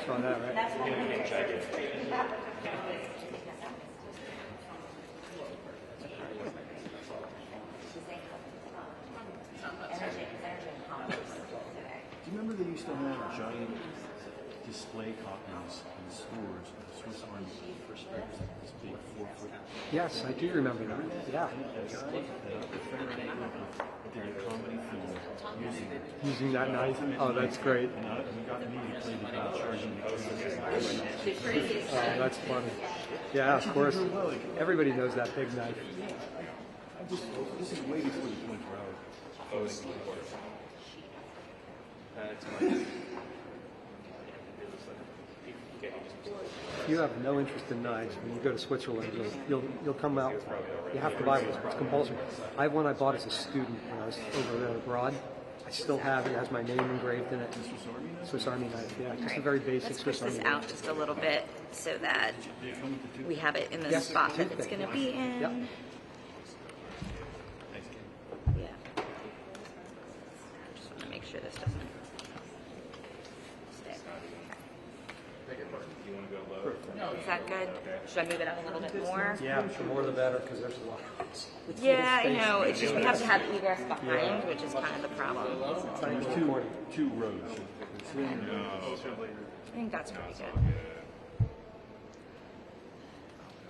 saw that, right? Do you remember they used to have giant display copies in the stores of the Swiss Army first sprayers, this big 4-foot? Yes, I do remember that. Yeah. Did a comedy film Using that knife. Oh, that's great. and he got me to play the guy charging the Oh, that's funny. Yeah, of course. Everybody knows that big knife. This is way before the 24 hours. If you have no interest in knives, when you go to Switzerland, you'll come out. You have to buy one. It's compulsory. I have one I bought as a student when I was over there abroad. I still have it. It has my name engraved in it. Swiss Army knife. Yeah, just a very basic Let's Swiss push Army this knife. out just a little bit so that we have it in the spot that it's going to be in. Yep. Yeah. Just want to make sure this doesn't stick. Is that good? Should I move it out a little bit more? Yeah, the more the better, because there's a lot. Yeah, I know. It's just we have to have egress behind, which is kind of the problem. Two rows. I think that's pretty good.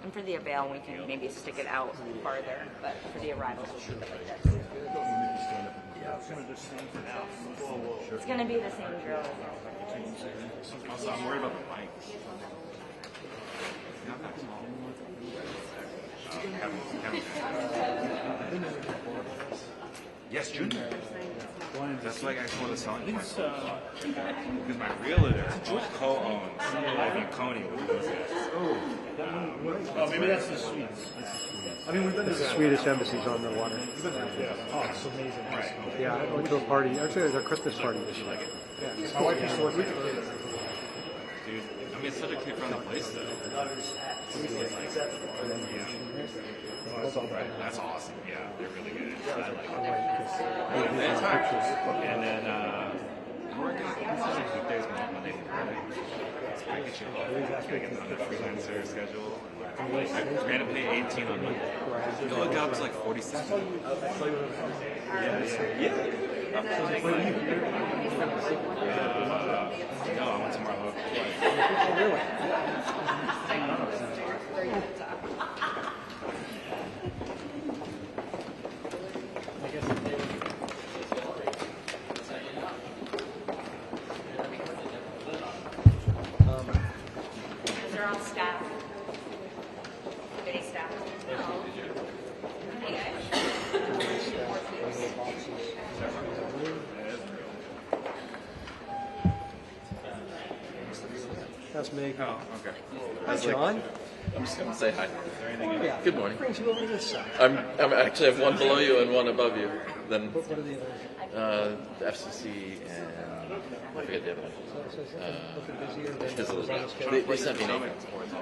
And for the avail, we can maybe stick it out farther, but for the arrivals, we'll keep it like this. It's going to be the same drill. Also, I'm worried about the mics. Yes, Junior. That's like actually one of the selling points. Because my realtor co-owns Coney with those guys. Oh, maybe that's the Swedes. I mean, we've been to The Swedish embassy's on the water. Yeah. Oh, it's amazing. Right. Yeah, I went to a party. Actually, it was a Christmas party this year. My wife used to work with Dude, I mean, it's such a kid-friendly place, though. That's awesome. Yeah, they're really good. I like it. And then, we're going to weekdays Monday through Friday. So I get you on the freelancer schedule. We're going to pay 18 on Monday. The lookup is like 46. Yeah. No, I went to Marlowe. These are all staff. Committee staff. Hey guys. That's me. Oh, okay. Hi, John. I'm just going to say hi. Yeah. Good morning. What brings you over to this side? I'm actually have one below you and one above you. Then What are the others? the FCC and I forget the other one. Looking busier than They sent me an email,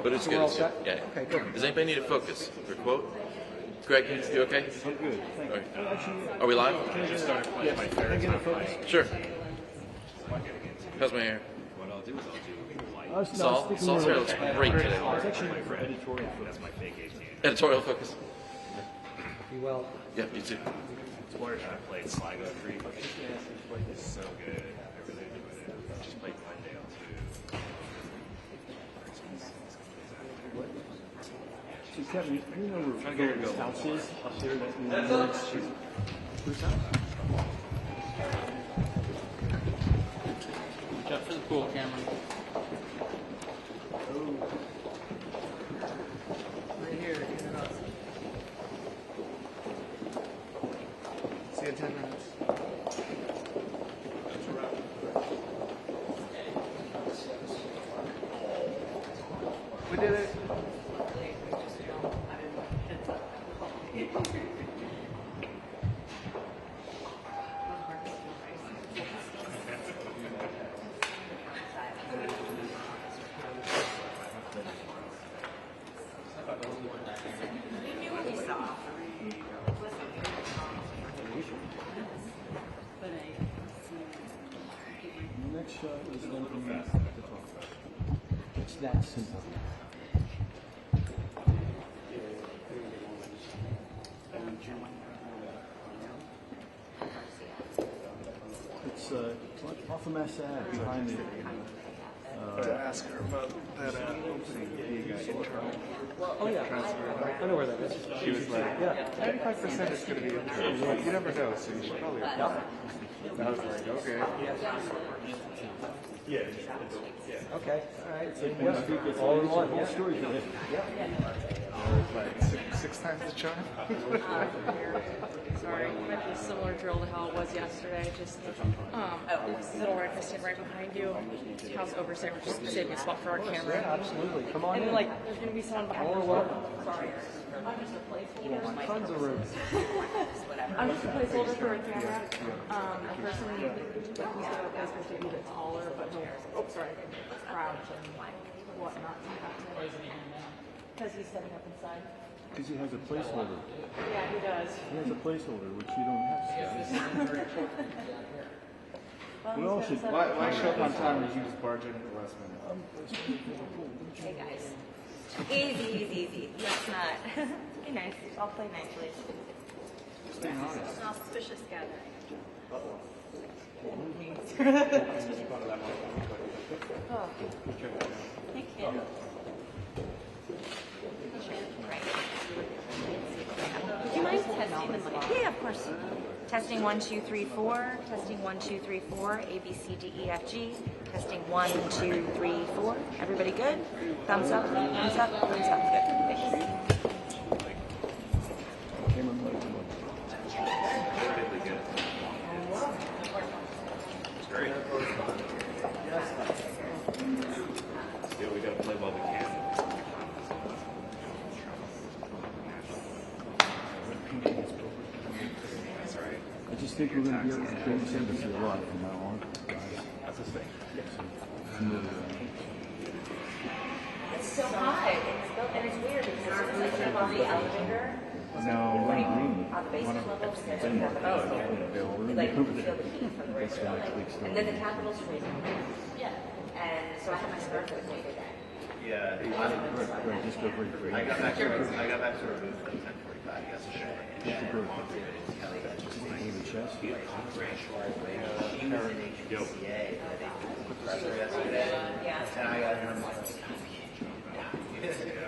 but it's So good. we're all It's set? good. Yeah. Okay, good. Does anybody need a focus for quote? Greg, you okay? I'm good. All right. Are we live? Sure. How's my hair? What I'll do is Saul's hair looks great today. It's actually for editorial. That's my fake 18. Editorial focus. Be well. Yeah, you too. It's where I played Sligo 3. It's so good. I really enjoyed it. Just played Glendale too. So Kevin, you know where Phil's house is up there? Whose house? Watch out for the pool camera. Right here, get it up. See you in 10 minutes. We did it. The next shot is going to be the top. It's that simple. It's off of Mass Ave behind the. Ask her about that opening internal. Oh yeah, I know where that is. She was like, Yeah. 95% is going to be internal. Like, you never know, so you should probably apply. And I was like, okay. Okay. All right. So yeah, all in one. Yeah. Story for this. Like six times the charm. Sorry, it might be a similar drill to how it was yesterday. Just little red Christian right behind you. House Oversight, which is saving a spot for our camera. Yeah, absolutely. Come on And in. then, like, there's gonna be someone behind you. Sorry, I'm just a placeholder. Tons of room. I'm just a placeholder for a camera. A person like who's gonna replace me to be a bit taller, but crouch and whatnot. Because he's setting up inside. Because he has a placeholder. Yeah, he does. He has a placeholder, which you don't have. We all should. Why show up on time when you just barge in at the last minute? Hey guys. Easy. Let's not. Be nice. I'll play nicely. Staying honest. An auspicious gathering. Thank you. Do you mind testing the mic? Yeah, of course. Testing 1, 2, 3, 4. Testing 1, 2, 3, 4. A, B, C, D, E, F, G. Testing 1, 2, 3, 4. Everybody good? Thumbs up. Thumbs up. Thumbs up. Good. Thanks. Great. Yeah, we gotta play while we can. That's right. I just think we're going to be able to bring this embassy a lot from now on, guys. That's the thing. It's so high. And it's weird because as soon as I come off the elevator, No, we're on the basement level, there's a Capitol. You like feel the heat from the roof. And then the Capitol's freezing. Yeah. And so I have my scarf with me every day. Yeah, Right, just go very quick. I got back to our booth at 10:45. Yes, sure. Just to go just to give the chest. She was in HCA. Professor yesterday. Yeah. And I got her.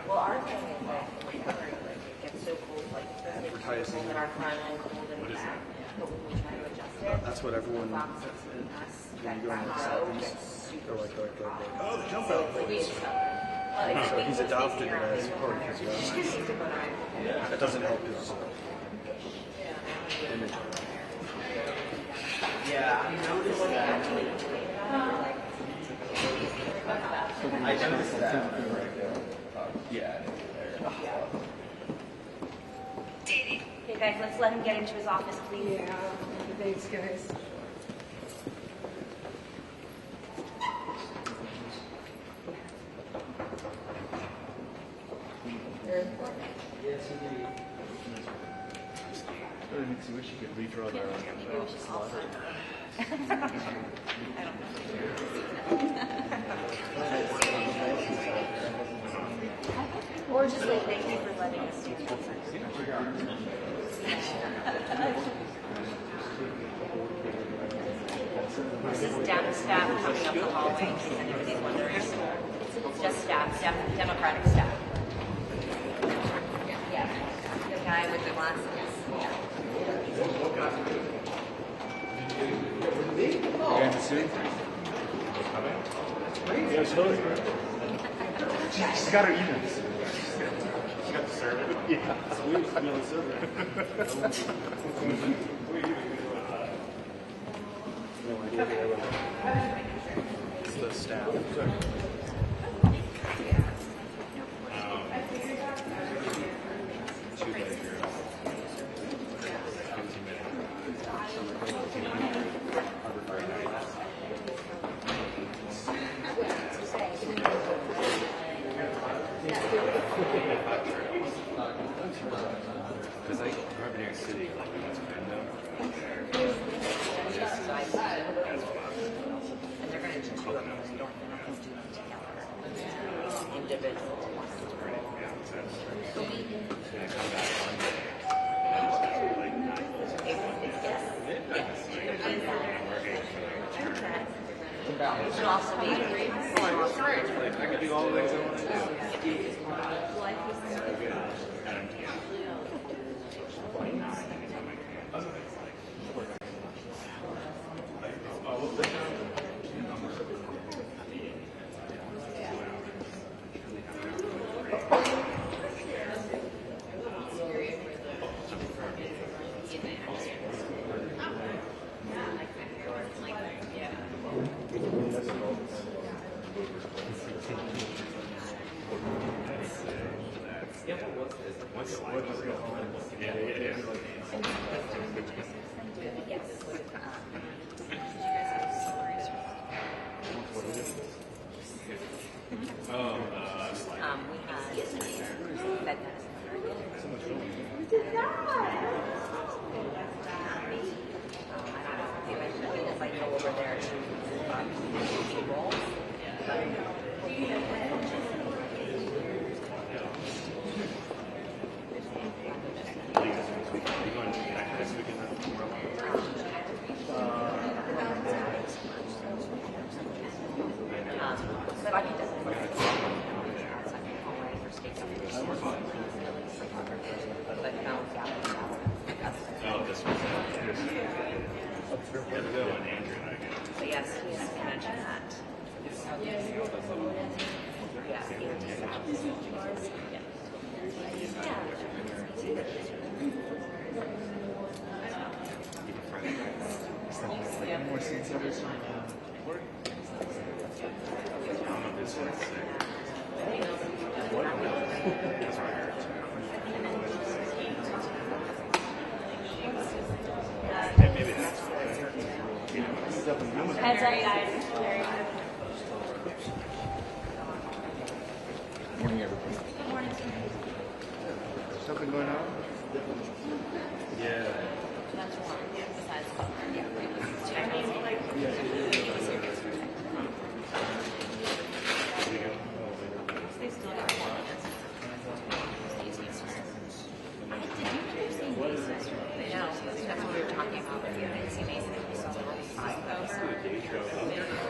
Well, our thing is that recovery, like, it gets so cold, like, it's cold in our front and cold in the back. But when we try to adjust it, That's what everyone. that you go in the front row southeast, gets super go like, cold. oh, the jump out place. So he's adopted it as part of his job. That doesn't help his image. Yeah, I noticed that. I noticed that. Yeah. Okay, guys, let's let him get into his office, please. Yeah, thanks, guys. I wish you could redraw that Or just like, thank you for letting us do that. This is down staff coming up the hallway, in case anybody's wondering. It's just staff, Democratic staff. Yeah, the guy with the glasses. Yeah. You in the suit? She's got her emails. She got the server. Yeah. Sweet. Email the server. It's the staff. Because I remember New York City, like, when I was in them. And they're going to do two of them. They don't do them together. individual. It should also be I could do all the things I want to do. But yes, he has mentioned that. More seats every time. Heads up, guys. Morning, everybody. Something going on? Yeah. That's one. Besides, they still got one. I know. That's what we were talking about. But you didn't see Mason. We saw the 5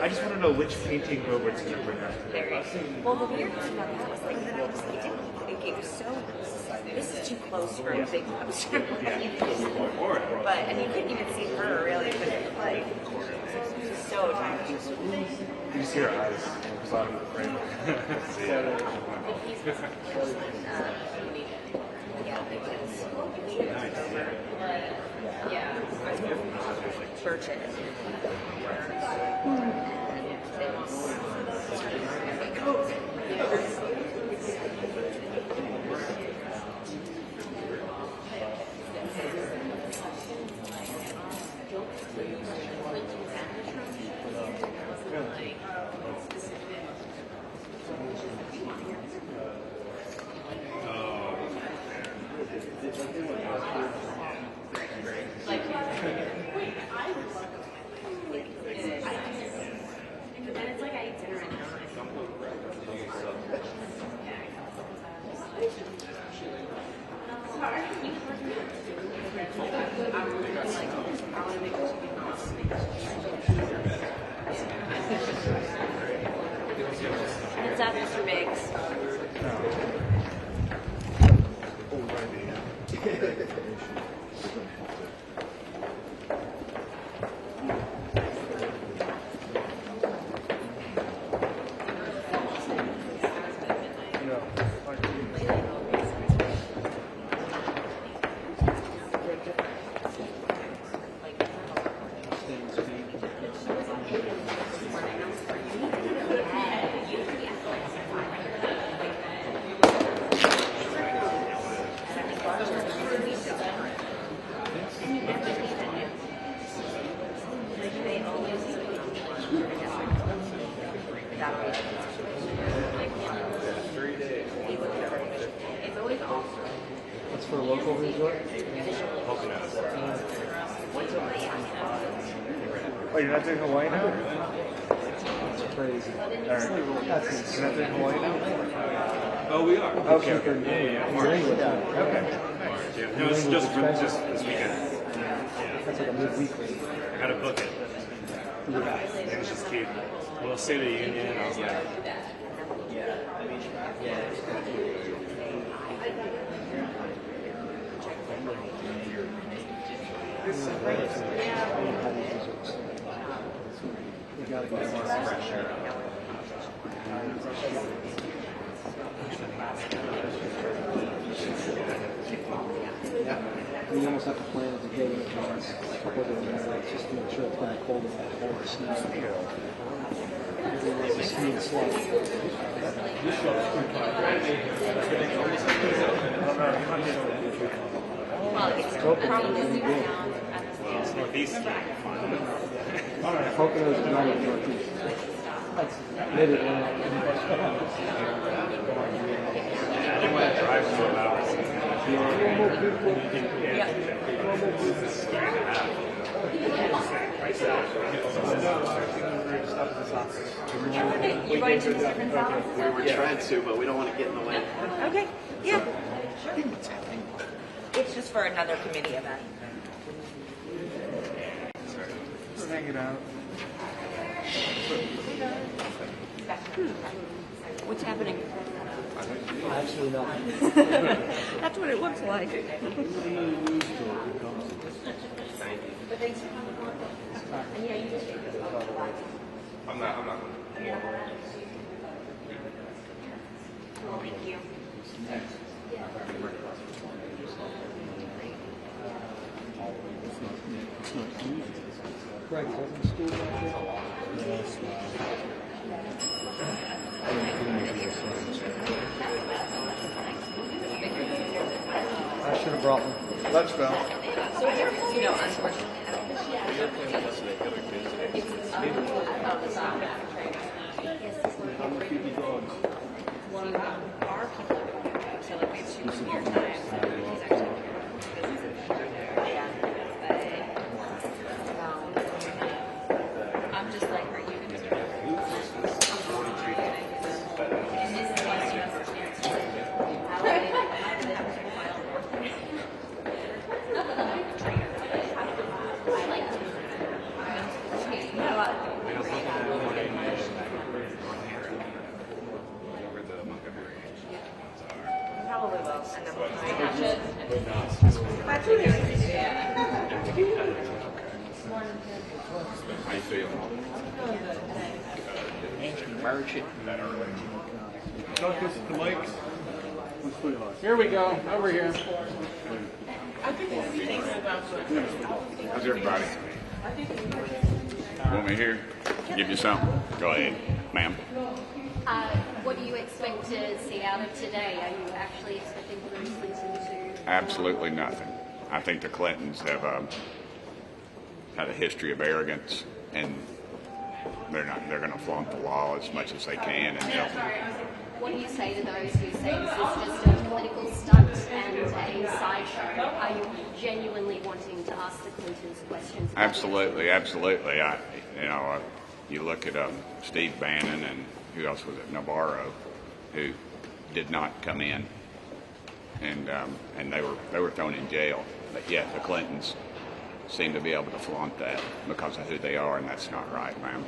I just want to know which painting Robert's going to bring up. Well, the weird thing about that was like, it was so, this is too close for a big poster. But, and you couldn't even see her really, because it was like, so tiny. You see her eyes at the bottom of the frame. Yeah, because churches. Heads up, Mr. Biggs. That's for a local resort? Oh, you're not doing Hawaii now? crazy. That's insane. in Hawaii now? Oh, we are. Okay, okay. New England. Okay. Yeah, no, it's just this weekend. That's like a midweek rate. I got to book it. It was just keep. Well, State of the Union. I was like, You gotta get more pressure. You almost have to plan it to get in advance, just to make sure it's going to be cold enough or snow. Everything else is smooth slope. Well, it's probably zero down. well, it's northeast. Poconos is not in the northeast. That's mid-Atlantic. I think when I drive 12 hours. You're going to the different zones? We're trying to, but we don't want to get in the way. Okay, yeah. It's just for another committee event. Just hang it out. What's happening? Actually, not. That's what it looks like. I'm not. Thank you. Greg, is that in school back there? I should have brought one. Let's go. So here, you know, unfortunately, I'm just like, are you going to Probably will, and then we'll catch it. That's what How you feeling? Focus the mics. Here we go, over here. How's everybody? Want me here? Give you something? Go ahead, ma'am. What do you expect to see out of today? Are you actually expecting Hillary Clinton to... Absolutely nothing. I think the Clintons have had a history of arrogance, and they're going to flaunt the law as much as they can, and they'll. What do you say to those who say this is just a political stunt and a sideshow? Are you genuinely wanting to ask the Clintons questions? Absolutely. You look at Steve Bannon and who else was it, Navarro, who did not come in, and they were thrown in jail. But yet the Clintons seem to be able to flaunt that because of who they are, and that's not right, ma'am.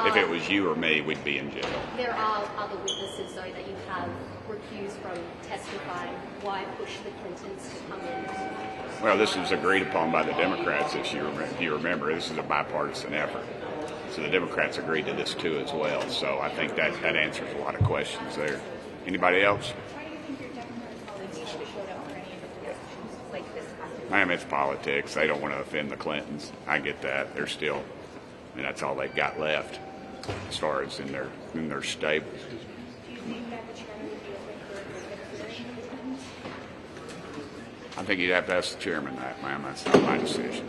If it was you or me, we'd be in jail. There are other witnesses, though, that you have recused from testifying. Why push the Clintons to come in? Well, this was agreed upon by the Democrats, if you remember. This is a bipartisan effort. So the Democrats agreed to this too as well. So I think that answers a lot of questions there. Anybody else? Ma'am, it's politics. They don't want to offend the Clintons. I get that. They're still, that's all they've got left as far as in their stable. I think you'd have to ask the chairman that, ma'am. That's not my decision.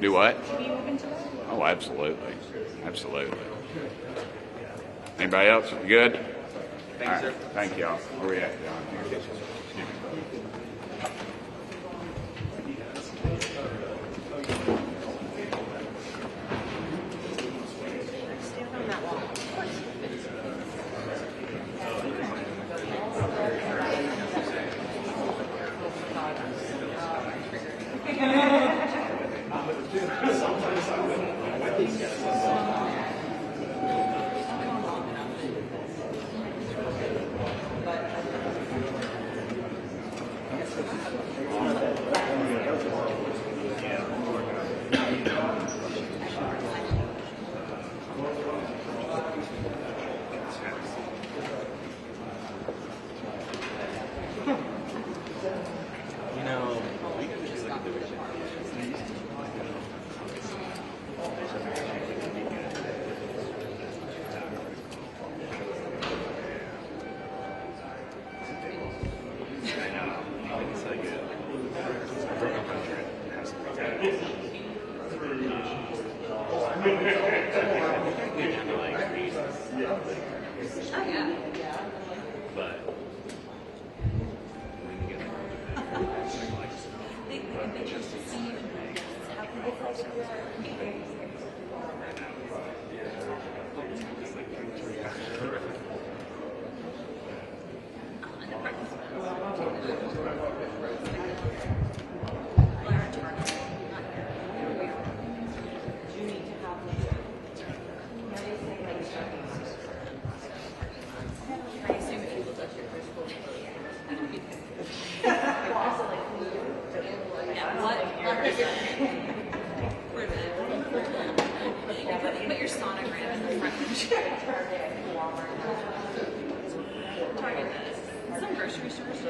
Do what? Oh, absolutely. Absolutely. Anybody else? You good? Thank you, sir. Thank y'all. Where we at, John? Target some grocery stores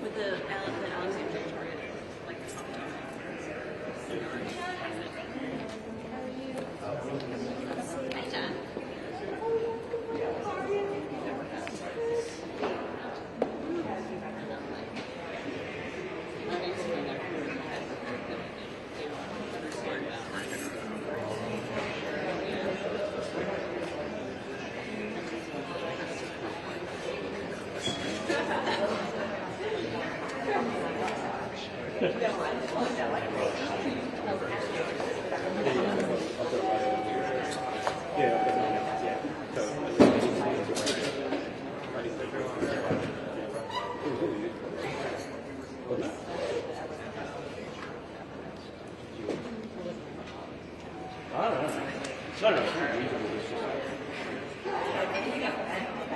with the Alexandria Target, like the Hi, John.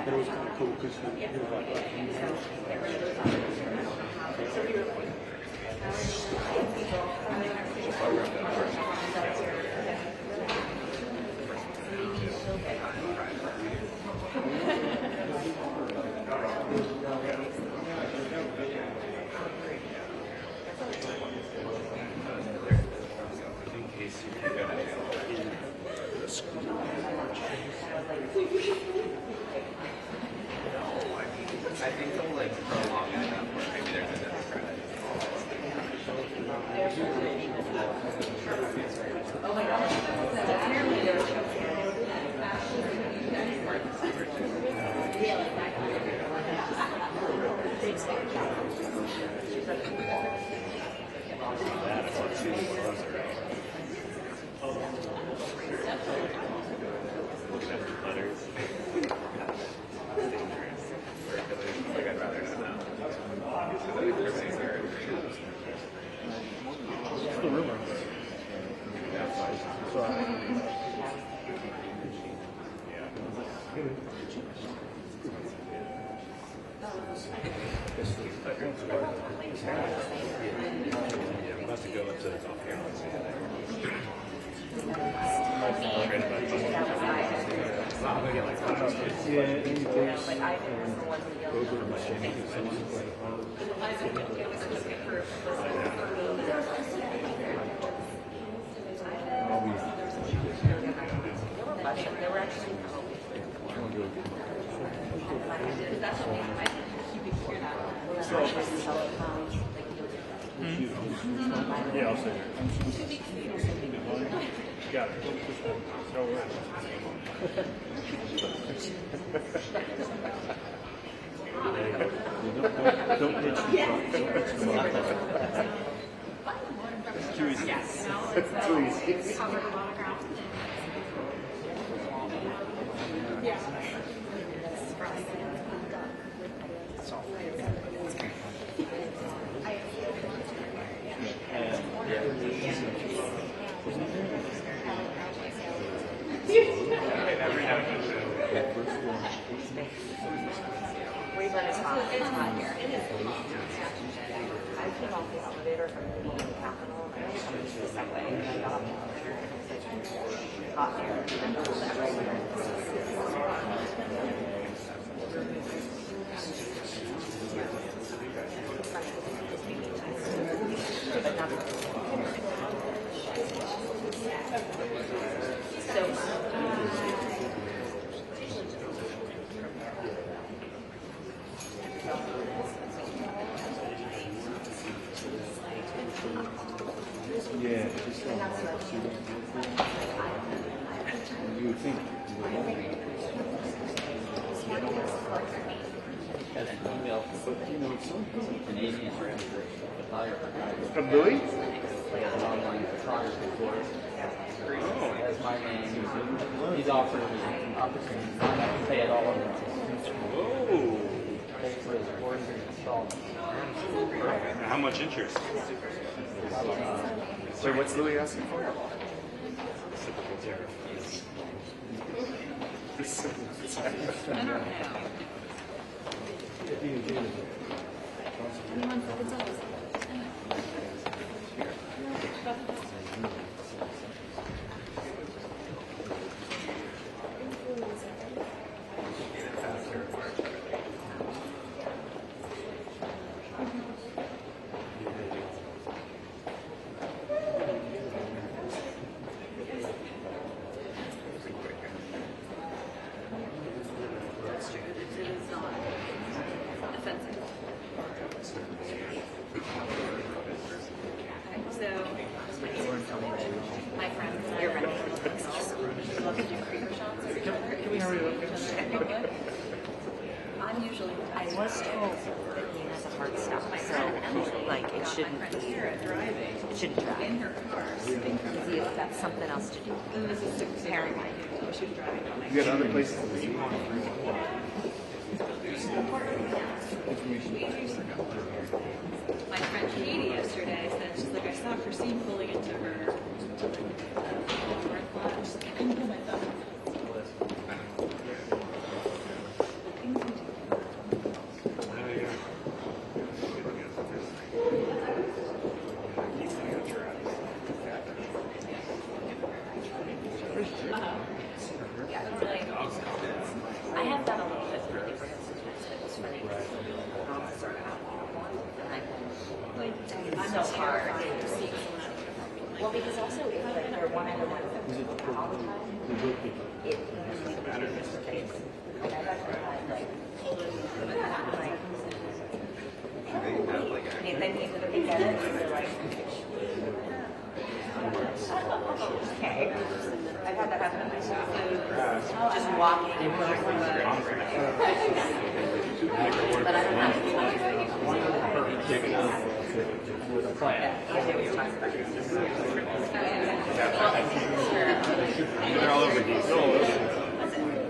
But it was kind of cool because he was like, I think they'll like prolong it enough where maybe there's a Democrat. Looking at the letters. Like I'd rather not know. Everything's very it's the rumor. So, I'm about to go into the coffee house. They were actually yeah, I'll say it. Got it. No worries. Don't pitch the It's too easy. It's too easy. Rayburn is hot. It's hot here. I came off the elevator from the Capitol and I used the subway and I got off the elevator and it's hot here. Yeah, just like, you would think. As an email, but you know, some Canadian photographer. A Louis? Like an online photography course. Has my name. He's offered me an opportunity to pay it all over. Whoa. Pay for his course and install. How much interest? So what's Louis asking for? Typical tariff. I'm usually. I was told that he has a hard stop, so like it shouldn't drive. Because he's got something else to do. Apparently. You got other places to be. My friend Katie yesterday said, she's like, I saw Christine pulling into her flat. She's like, I couldn't pull my thumb. I have done a little bit for different instances. I'm so hard to see. Well, because also if like they're one and one all the time, it matters the case. Like I've actually had like then you look at it and you're like, okay. I've had that happen to myself. Just walking and but I don't have to with a plan. They're all over the geese.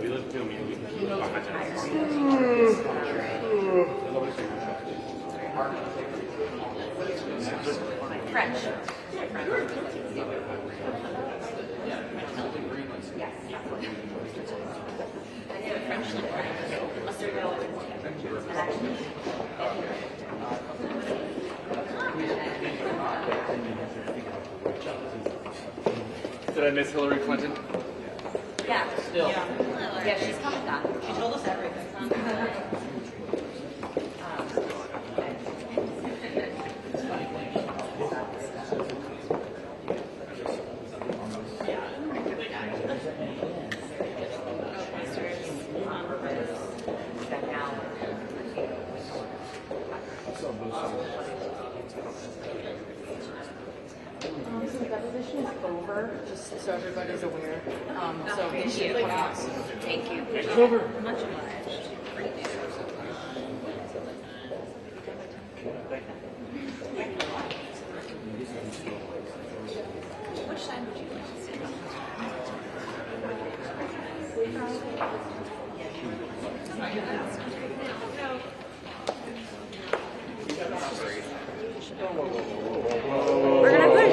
We live to me. French. Yes. I did a French Did I miss Hillary Clinton? Yeah. Still. Yeah, she's coming back. She told us everything. So the deposition is over, just so everybody's aware. So Thank you. Thank you. It's over. Much obliged. Which side would you like to sit on? We're gonna put.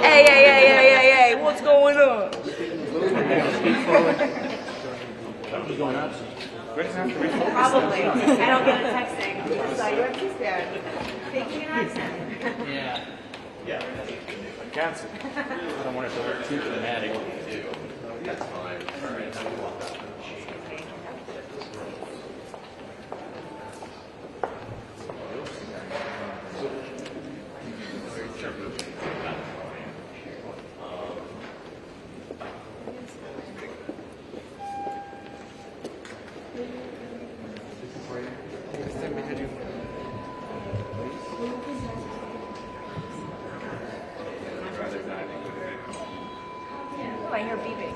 Hey! What's going on? Probably. I don't get a text saying, I saw you at T-Span. Faking an accent. Yeah. Cancer. I don't want it to look too dramatic. That's fine. All right. Oh, I hear beeping.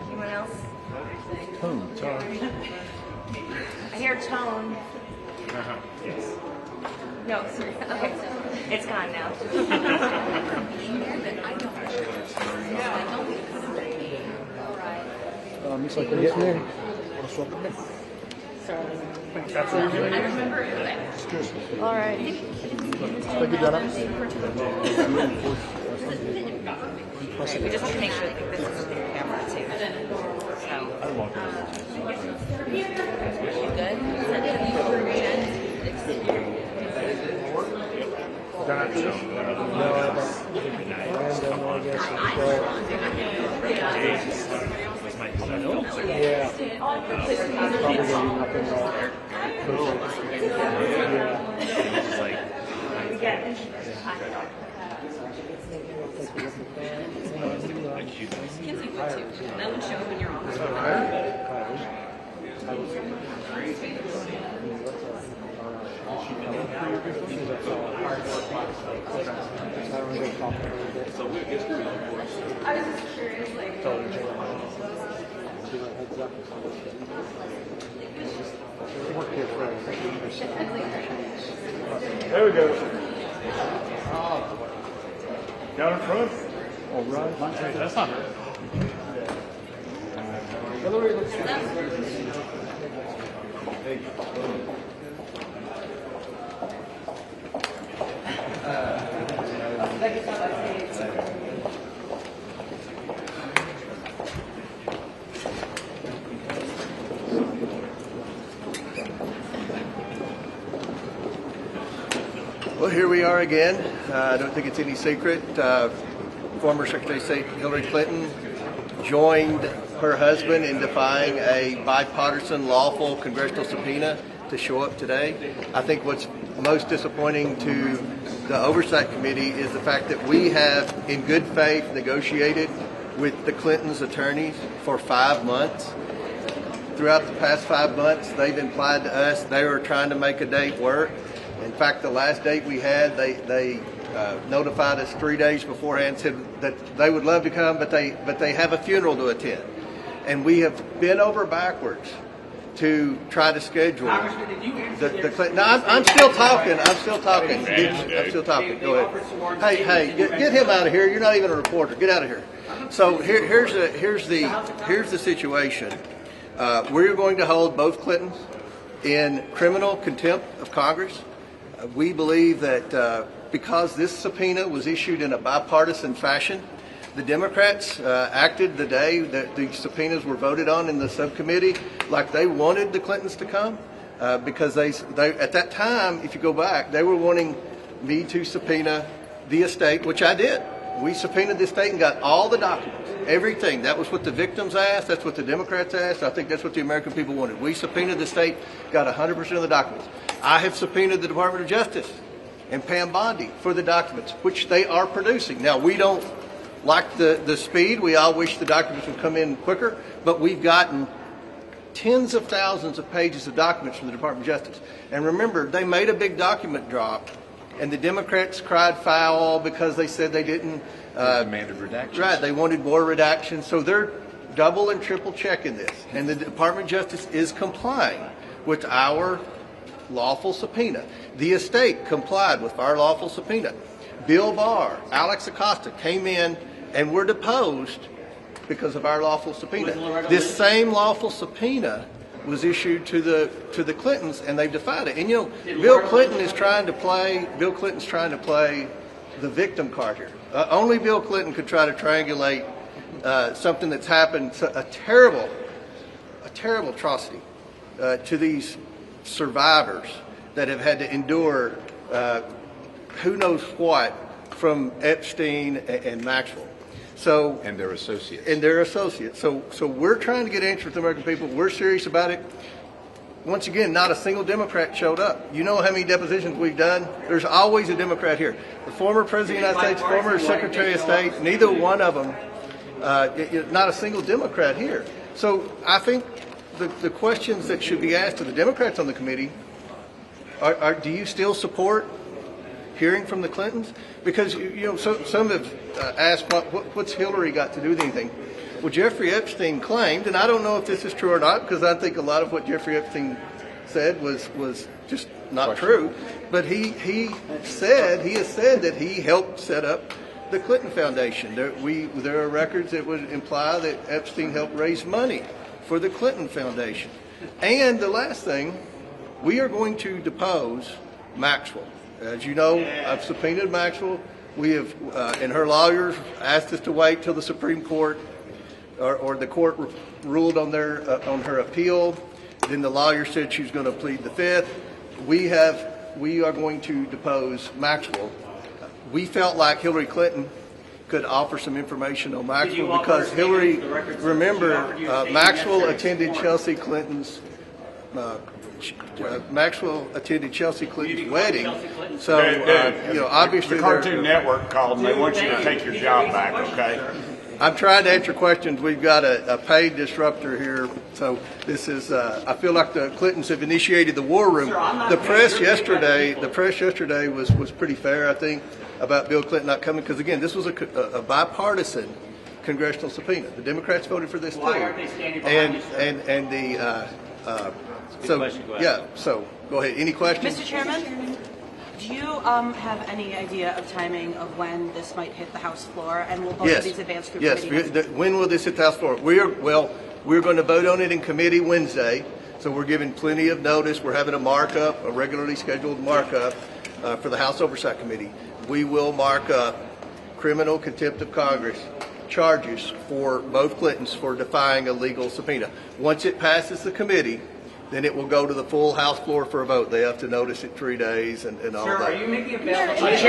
Anyone else? Tone. I hear tone. Yes. No, sorry. Okay. It's gone now. Looks like we're getting there. That's what you're doing? I remember it. All right. Thank you, Donna. We just have to make sure that this is a camera too. So. You good? Kinsey would too. That would show up in your office. I was just curious, like, There we go. Down in front. Oh, right. Hey, that's not her. Hillary looks Well, here we are again. I don't think it's any secret. Former Secretary of State Hillary Clinton joined her husband in defying a bipartisan lawful congressional subpoena to show up today. I think what's most disappointing to the Oversight Committee is the fact that we have, in good faith, negotiated with the Clintons' attorneys for 5 months. Throughout the past 5 months, they've implied to us they were trying to make a date work. In fact, the last date we had, they notified us 3 days beforehand, said that they would love to come, but they have a funeral to attend. And we have bent over backwards to try to schedule the Clinton. No, I'm still talking. I'm still talking. Go ahead. Hey, get him out of here. You're not even a reporter. Get out of here. So here's the situation. We're going to hold both Clintons in criminal contempt of Congress. We believe that because this subpoena was issued in a bipartisan fashion, the Democrats acted the day that the subpoenas were voted on in the subcommittee like they wanted the Clintons to come, because they at that time, if you go back, they were wanting me to subpoena the estate, which I did. We subpoenaed the estate and got all the documents, everything. That was what the victims asked. That's what the Democrats asked. I think that's what the American people wanted. We subpoenaed the estate, got 100% of the documents. I have subpoenaed the Department of Justice and Pam Bondi for the documents, which they are producing. Now, we don't like the speed. We all wish the documents would come in quicker, but we've gotten tens of thousands of pages of documents from the Department of Justice. And remember, they made a big document drop, and the Democrats cried foul because they said they didn't. Demanded redactions. Right, they wanted more redactions. So they're double and triple checking this. And the Department of Justice is complying with our lawful subpoena. The estate complied with our lawful subpoena. Bill Barr, Alex Acosta came in and were deposed because of our lawful subpoena. This same lawful subpoena was issued to the Clintons, and they've defied it. And you know, Bill Clinton's trying to play the victim card here. Only Bill Clinton could try to triangulate something that's happened, a terrible atrocity to these survivors that have had to endure who knows what from Epstein and Maxwell. So And their associates. So we're trying to get answers to the American people. We're serious about it. Once again, not a single Democrat showed up. You know how many depositions we've done? There's always a Democrat here. The former President of the United States, former Secretary of State, neither one of them, not a single Democrat here. So I think the questions that should be asked to the Democrats on the committee are do you still support hearing from the Clintons? Because some have asked what's Hillary got to do with anything. Well, Jeffrey Epstein claimed, and I don't know if this is true or not, because I think a lot of what Jeffrey Epstein said was just not true. But he has said that he helped set up the Clinton Foundation. There are records that would imply that Epstein helped raise money for the Clinton Foundation. And the last thing, we are going to depose Maxwell. As you know, I've subpoenaed Maxwell. We have, and her lawyers asked us to wait till the Supreme Court or the court ruled on her appeal. Then the lawyer said she was going to plead the fifth. We are going to depose Maxwell. We felt like Hillary Clinton could offer some information on Maxwell because Hillary, remember, Maxwell attended Chelsea Clinton's wedding. So, obviously, the Cartoon Network called and they want you to take your job back. Okay. I'm trying to answer questions. We've got a paid disruptor here, so this is. I feel like the Clintons have initiated the war room. The press yesterday was pretty fair, I think, about Bill Clinton not coming because again, this was a bipartisan congressional subpoena. The Democrats voted for this too, and the So, yeah, so go ahead. Any questions? Mr. Chairman, do you have any idea of timing of when this might hit the House floor, and will both of these advanced group committees? Yes. When will this hit the House floor? We're going to vote on it in committee Wednesday, so we're giving plenty of notice. We're having a markup, a regularly scheduled markup for the House Oversight Committee. We will mark up criminal contempt of Congress charges for both Clintons for defying a legal subpoena. Once it passes the committee, then it will go to the full House floor for a vote. They have to notice it 3 days and all that. Are you making available Yes,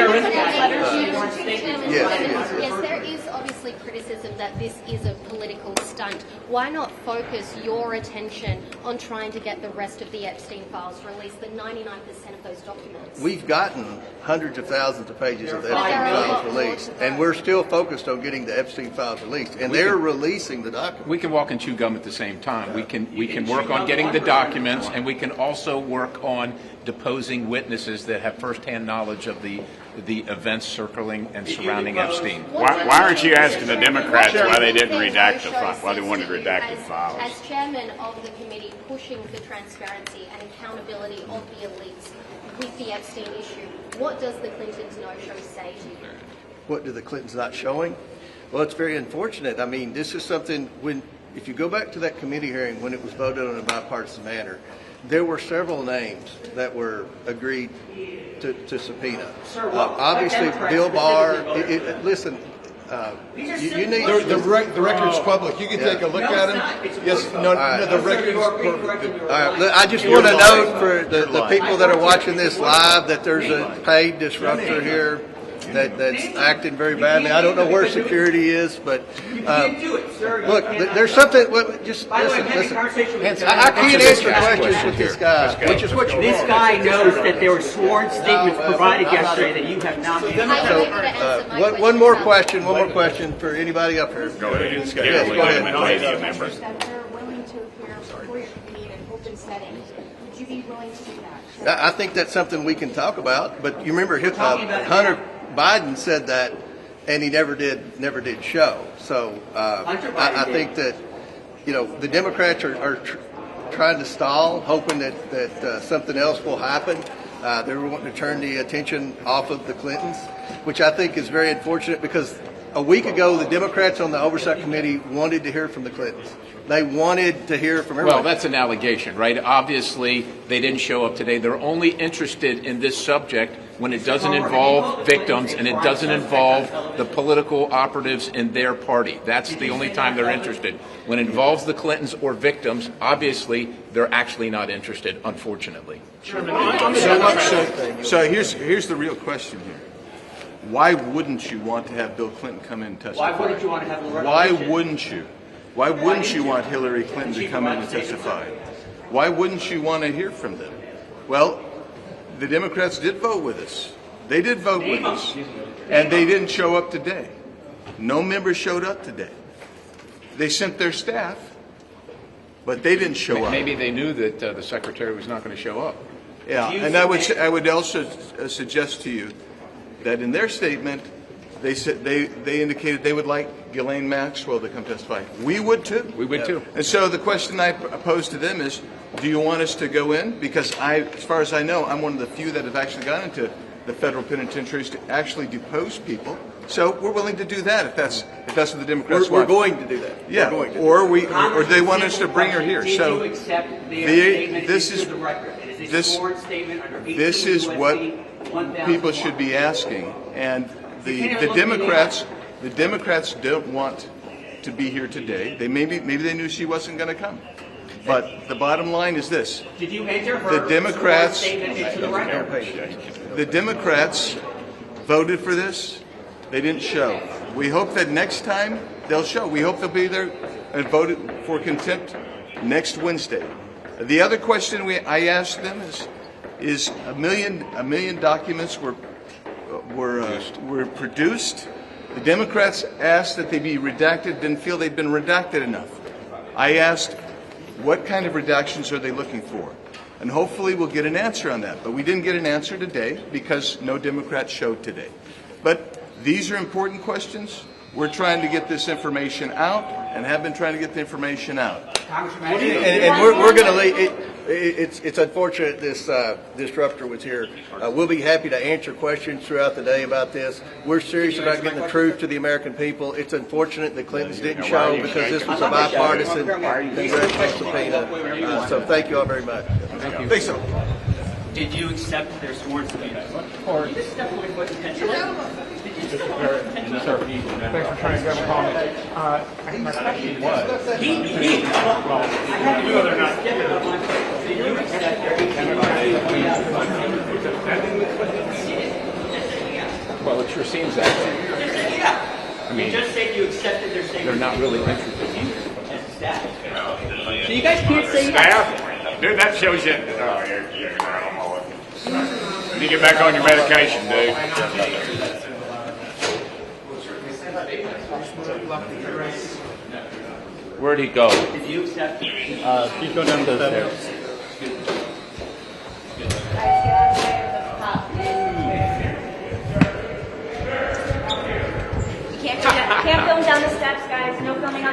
Yes, there is obviously criticism that this is a political stunt. Why not focus your attention on trying to get the rest of the Epstein files released, the 99% of those documents? We've gotten hundreds of thousands of pages of the Epstein files released, and we're still focused on getting the Epstein files released, and they're releasing the documents. We can walk and chew gum at the same time. We can work on getting the documents, and we can also work on deposing witnesses that have firsthand knowledge of the events circling and surrounding Epstein. Why aren't you asking the Democrats why they didn't redact the file, why they wanted redacted files? As chairman of the committee pushing for transparency and accountability of the elites with the Epstein issue, what does the Clintons no-show say to you? What do the Clintons not showing? Well, it's very unfortunate. I mean, this is something if you go back to that committee hearing when it was voted on in a bipartisan manner, there were several names that were agreed to subpoena. Obviously, Bill Barr. Listen, you need the record's public. You can take a look at them. Yes, the record's perfect. All right, I just want to note for the people that are watching this live that there's a paid disruptor here that's acting very badly. I don't know where security is, but look, there's something. Just listen. I can't answer questions with this guy, which is what you This guy knows that there were sworn statements provided yesterday that you have not made. One more question for anybody up here. Go ahead. Yes, go ahead. Members that they're willing to appear before your committee in an open setting. Would you be willing to do that? I think that's something we can talk about. But you remember Hunter Biden said that, and he never did show. So I think that the Democrats are trying to stall, hoping that something else will happen. They were wanting to turn the attention off of the Clintons, which I think is very unfortunate because a week ago the Democrats on the Oversight Committee wanted to hear from the Clintons. They wanted to hear from everybody. Well, that's an allegation, right? Obviously, they didn't show up today. They're only interested in this subject when it doesn't involve victims and it doesn't involve the political operatives in their party. That's the only time they're interested. When it involves the Clintons or victims, obviously, they're actually not interested, unfortunately. So here's the real question here. Why wouldn't you want to have Bill Clinton come in and testify? Why wouldn't you want to have Loretta? Why wouldn't you? Why wouldn't you want Hillary Clinton to come in and testify? Why wouldn't you want to hear from them? Well, the Democrats did vote with us. They did vote with us. And they didn't show up today. No members showed up today. They sent their staff, but they didn't show up. Maybe they knew that the secretary was not going to show up. Yeah, and I would also suggest to you that in their statement, they said they indicated they would like Ghislaine Maxwell to come testify. We would too. We would too. And so the question I posed to them is, do you want us to go in? Because as far as I know, I'm one of the few that have actually gone into the federal penitentiaries to actually depose people. So we're willing to do that if that's what the Democrats want. We're going to do that. Yeah. Or they want us to bring her here. So this is what people should be asking, and the Democrats don't want to be here today. Maybe they knew she wasn't going to come, but the bottom line is this: Did you enter her the Democrats into the record? The Democrats voted for this. They didn't show. We hope that next time they'll show. We hope they'll be there and vote for contempt next Wednesday. The other question I asked them is a million documents were produced. The Democrats asked that they be redacted, didn't feel they'd been redacted enough. I asked, what kind of redactions are they looking for? And hopefully we'll get an answer on that. But we didn't get an answer today because no Democrat showed today. But these are important questions. We're trying to get this information out and have been trying to get the information out. And we're going to leave. It's unfortunate this disruptor was here. We'll be happy to answer questions throughout the day about this. We're serious about getting the truth to the American people. It's unfortunate the Clintons didn't show because this was a bipartisan congressional subpoena. So thank you all very much. Thank you. Thanks, so. Did you accept their sworn subpoena? Did you step away potentially? Thanks for trying to get a comment. My question was. I have to know they're not getting it. Did you accept their Well, it sure seems that way. I mean, you just said you accepted their statement. they're not really interested. As staff. So you guys can't say Staff? Dude, that shows you. Oh, you're you get back on your medication, dude. Where'd he go? Did you accept? Please go down the stairs. Can't film down the steps, guys. No filming on